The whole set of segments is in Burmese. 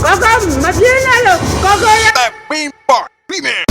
မပြင်းနဲ့လို့ကိုကိုရ That bean bar, beat man.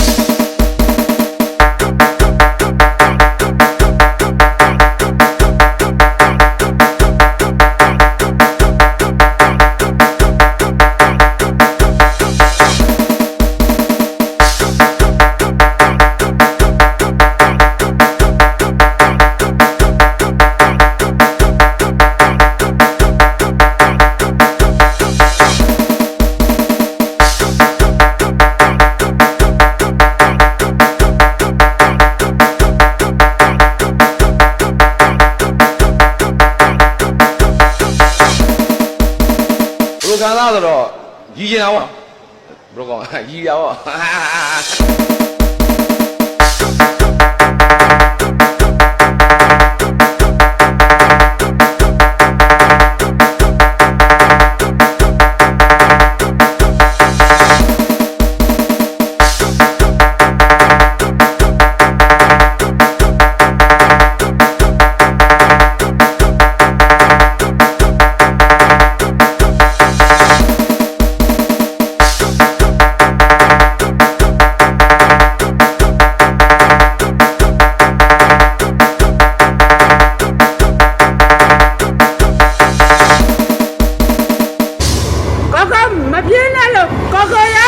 ဘယ်လိုခံစားဆိုတော့ရည်ကျင်တာပေါ့ဘယ်လိုကောင်းရည်ရပေါ့မပြင်းနဲ့လို့ကိုကိုရ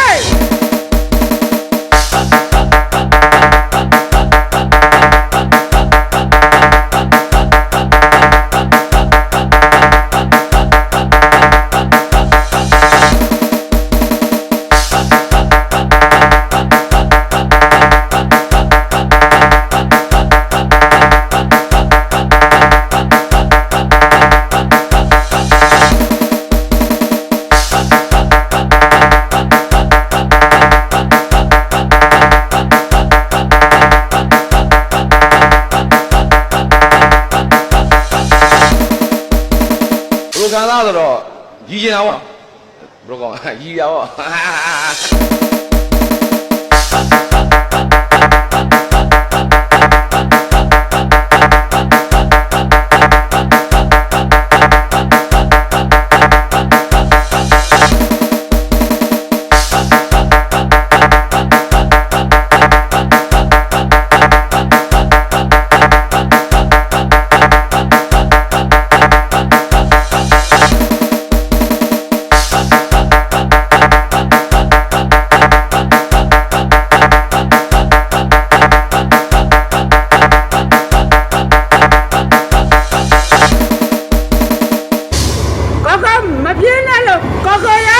ခံစားဆိုတော့ရည်ကျင်တာပေါ့ဘယ်လိုကောင်းရည်ရပေါ့မပြင်းနဲ့လို့ကိုကိုရ